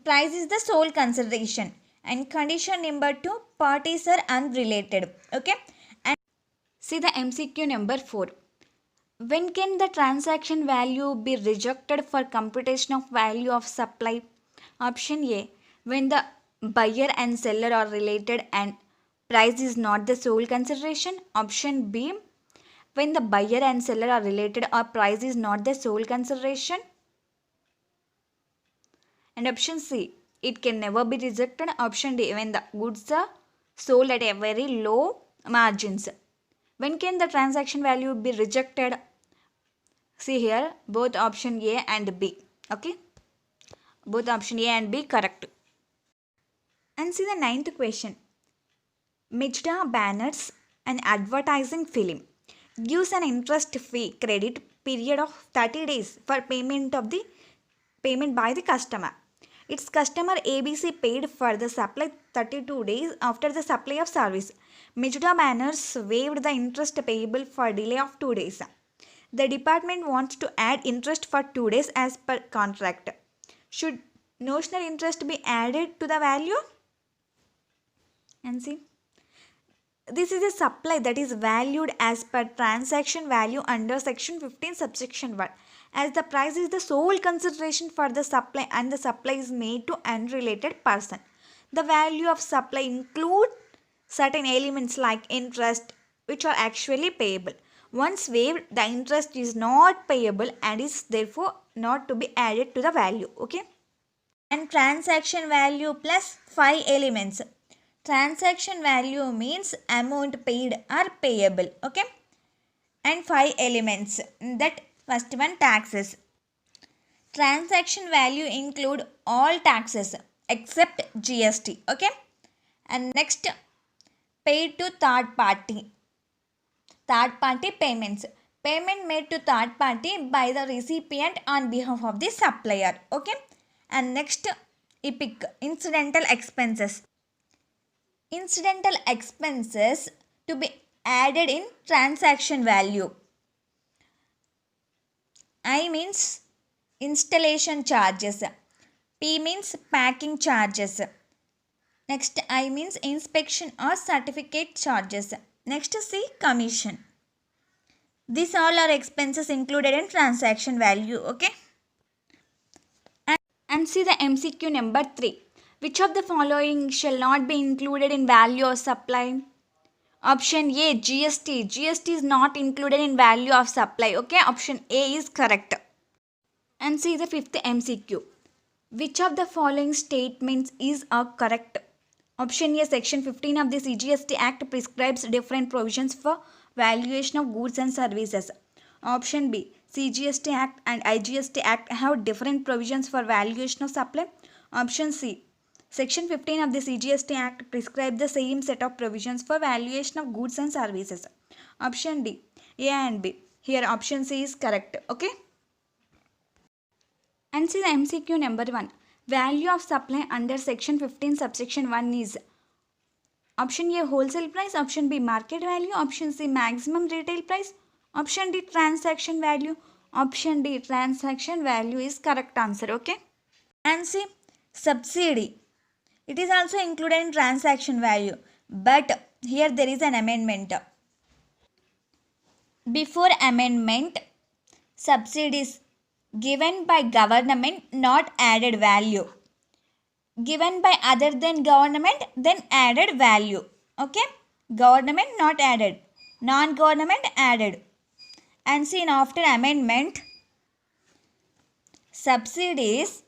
S1: price is the sole consideration, and condition number 2, parties are unrelated. Okay. And see the MCQ number 4. When can the transaction value be rejected for computation of value of supply? Option A, when the buyer and seller are related and price is not the sole consideration. Option B, when the buyer and seller are related or price is not the sole consideration. And option C, it can never be rejected. Option D, when the goods are sold at a very low margins. When can the transaction value be rejected? See here, both option A and B. Okay. Both option A and B correct. And see the 9th question. Majda Banners, an advertising film, gives an interest fee credit period of 30 days for payment by the customer. Its customer ABC paid for the supply 32 days after the supply of service. Majda Banners waived the interest payable for delay of 2 days. The department wants to add interest for 2 days as per contract. Should notional interest be added to the value? And see, this is a supply that is valued as per transaction value under section 15 subsection 1. As the price is the sole consideration for the supply and the supply is made to unrelated person. The value of supply includes certain elements like interest which are actually payable. Once waived, the interest is not payable and is therefore not to be added to the value. Okay. And transaction value plus 5 elements. Transaction value means amount paid or payable. Okay. And 5 elements. That first one, taxes. Transaction value include all taxes except GST. Okay. And next, paid to third party. Third party payments. Payment made to third party by the recipient on behalf of the supplier. Okay. And next, IPIC, incidental expenses. Incidental expenses to be added in transaction value. I means installation charges. P means packing charges. Next, I means inspection or certificate charges. Next, C, commission. These all are expenses included in transaction value. Okay. And see the MCQ number 3. Which of the following shall not be included in value of supply? Option A, GST. GST is not included in value of supply. Okay, option A is correct. And see the 5th MCQ. Which of the following statements is correct? Option A, section 15 of the CGST Act prescribes different provisions for valuation of goods and services. Option B, CGST Act and IGST Act have different provisions for valuation of supply. Option C, section 15 of the CGST Act prescribes the same set of provisions for valuation of goods and services. Option D, A and B. Here option C is correct. Okay. And see the MCQ number 1. Value of supply under section 15 subsection 1 is option A, wholesale price. Option B, market value. Option C, maximum retail price. Option D, transaction value. Option D, transaction value is correct answer. Okay. And see, subsidy. It is also included in transaction value. But here there is an amendment. Before amendment, subsidies given by government, not added value. Given by other than government, then added value. Okay. Government not added. Non-government added. And see, after amendment, subsidies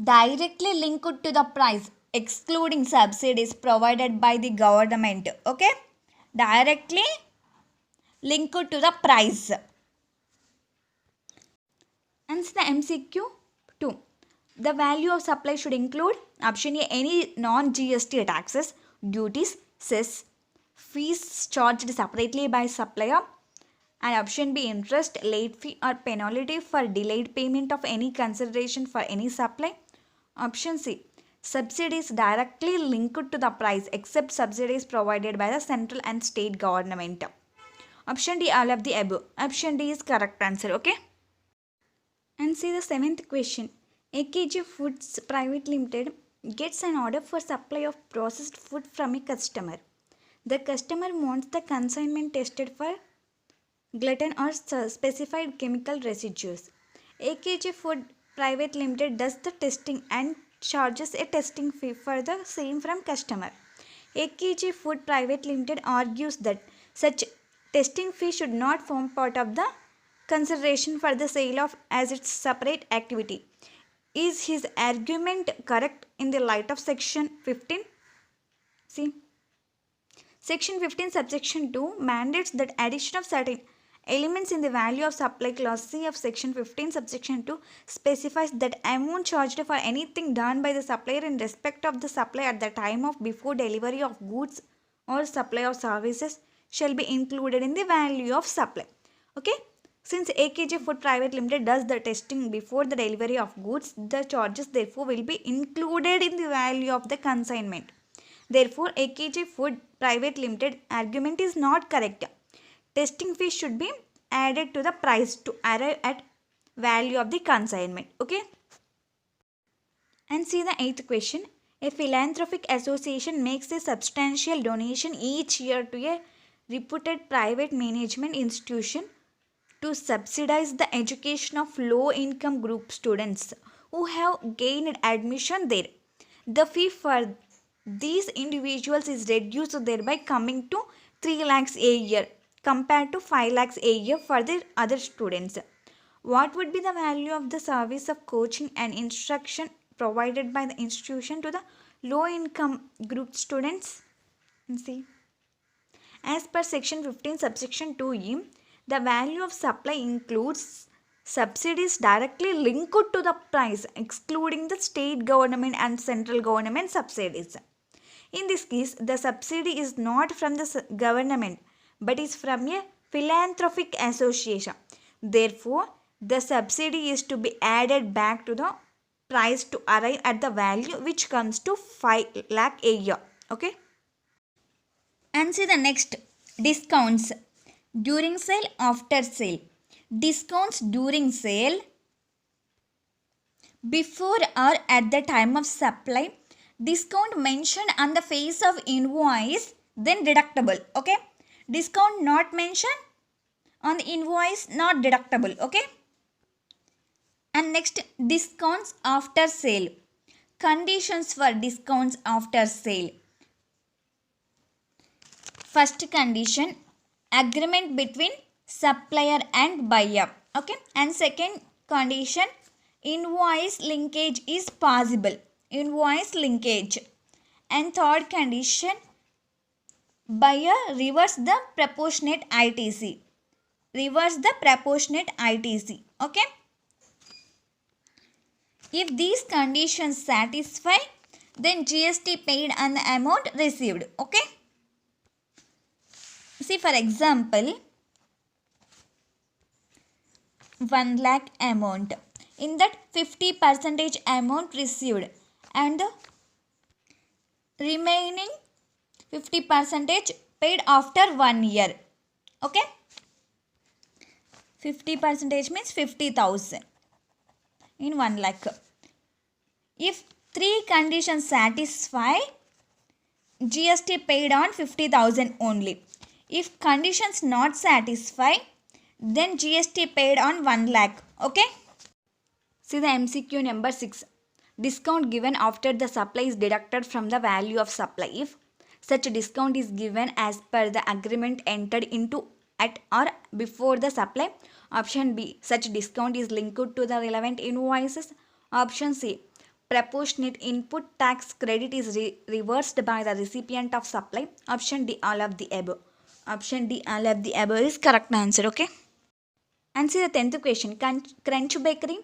S1: directly linked to the price, excluding subsidies provided by the government. Okay. Directly linked to the price. And the MCQ 2. The value of supply should include option A, any non-GST taxes, duties, cess, fees charged separately by supplier. And option B, interest, late fee or penalty for delayed payment of any consideration for any supply. Option C, subsidies directly linked to the price except subsidies provided by the central and state government. Option D, all of the above. Option D is correct answer. Okay. And see the 7th question. AKG Foods Private Limited gets an order for supply of processed food from a customer. The customer wants the consignment tested for gluten or specified chemical residues. AKG Food Private Limited does the testing and charges a testing fee for the same from customer. AKG Food Private Limited argues that such testing fee should not form part of the consideration for the sale of as its separate activity. Is his argument correct in the light of section 15? See, section 15 subsection 2 mandates that addition of certain elements in the value of supply. Clause C of section 15 subsection 2 specifies that amount charged for anything done by the supplier in respect of the supply at the time of before delivery of goods or supply of services shall be included in the value of supply. Okay. Since AKG Food Private Limited does the testing before the delivery of goods, the charges therefore will be included in the value of the consignment. Therefore, AKG Food Private Limited argument is not correct. Testing fee should be added to the price to arrive at value of the consignment. Okay. And see the eighth question. A philanthropic association makes a substantial donation each year to a reputed private management institution to subsidize the education of low income group students who have gained admission there. The fee for these individuals is reduced, thereby coming to 3 lakhs a year compared to 5 lakhs a year for the other students. What would be the value of the service of coaching and instruction provided by the institution to the low income group students? See. As per section 15 subsection 2e, the value of supply includes subsidies directly linked to the price, excluding the state government and central government subsidies. In this case, the subsidy is not from the government but is from a philanthropic association. Therefore, the subsidy is to be added back to the price to arrive at the value which comes to 5 lakh a year. Okay. And see the next, discounts during sale, after sale. Discounts during sale, before or at the time of supply. Discount mentioned on the face of invoice, then deductible. Okay. Discount not mentioned on the invoice, not deductible. Okay. And next, discounts after sale. Conditions for discounts after sale. First condition, agreement between supplier and buyer. Okay. And second condition, invoice linkage is possible. Invoice linkage. And third condition, buyer reverse the proportionate ITC. Reverse the proportionate ITC. Okay. If these conditions satisfy, then GST paid on the amount received. Okay. See, for example, 1 lakh amount. In that 50% amount received and the remaining 50% paid after 1 year. Okay. 50% means 50,000 in 1 lakh. If 3 conditions satisfy, GST paid on 50,000 only. If conditions not satisfy, then GST paid on 1 lakh. Okay. See the MCQ number 6. Discount given after the supply is deducted from the value of supply. If such discount is given as per the agreement entered into at or before the supply. Option B, such discount is linked to the relevant invoices. Option C, proportionate input tax credit is reversed by the recipient of supply. Option D, all of the above. Option D, all of the above is correct answer. Okay. And see the 10th question. Crunch Bakery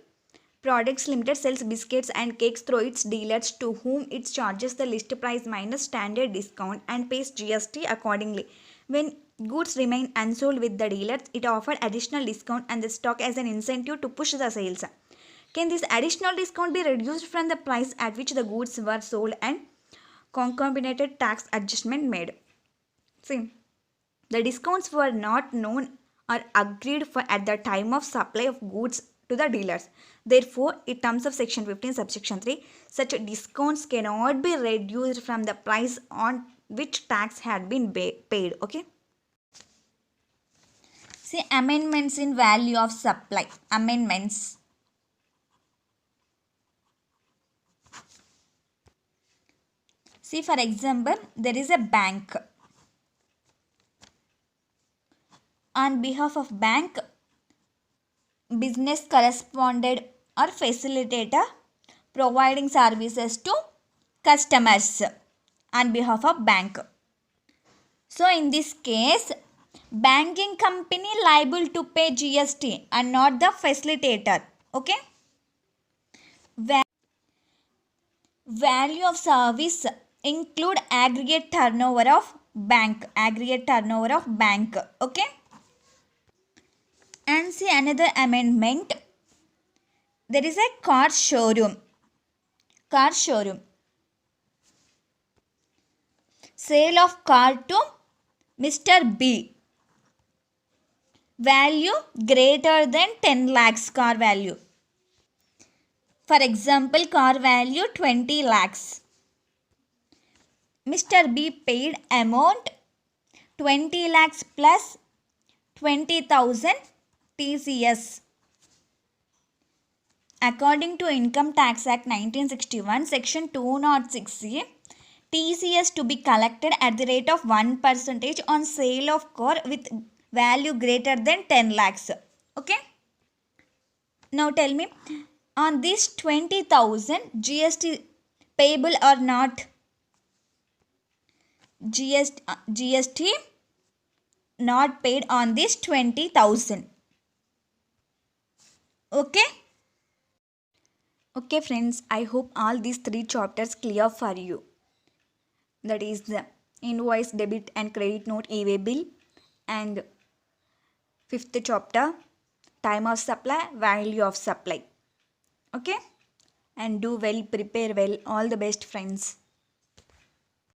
S1: Products Limited sells biscuits and cakes through its dealers to whom it charges the list price minus standard discount and pays GST accordingly. When goods remain unsold with the dealers, it offered additional discount and the stock as an incentive to push the sales. Can this additional discount be reduced from the price at which the goods were sold and concomitant tax adjustment made? See, the discounts were not known or agreed for at the time of supply of goods to the dealers. Therefore, in terms of section 15 subsection 3, such discounts cannot be reduced from the price on which tax had been paid. Okay. See, amendments in value of supply. Amendments. See, for example, there is a bank. On behalf of bank, business correspondent or facilitator providing services to customers on behalf of bank. So in this case, banking company liable to pay GST and not the facilitator. Okay. Value of service include aggregate turnover of bank. Aggregate turnover of bank. Okay. And see another amendment. There is a car showroom. Car showroom. Sale of car to Mr. B. value greater than 10 lakhs car value. For example, car value 20 lakhs. Mr. B paid amount 20 lakhs plus 20,000 TCS. According to Income Tax Act 1961, Section 206C, TCS to be collected at the rate of 1% on sale of car with value greater than 10 lakhs. Okay. Now tell me, on this 20,000 GST payable or not? GST not paid on this 20,000. Okay. Okay friends, I hope all these three chapters clear for you. That is the invoice, debit and credit note, e-way bill, and fifth chapter, time of supply, value of supply. Okay, and do well, prepare well. All the best friends.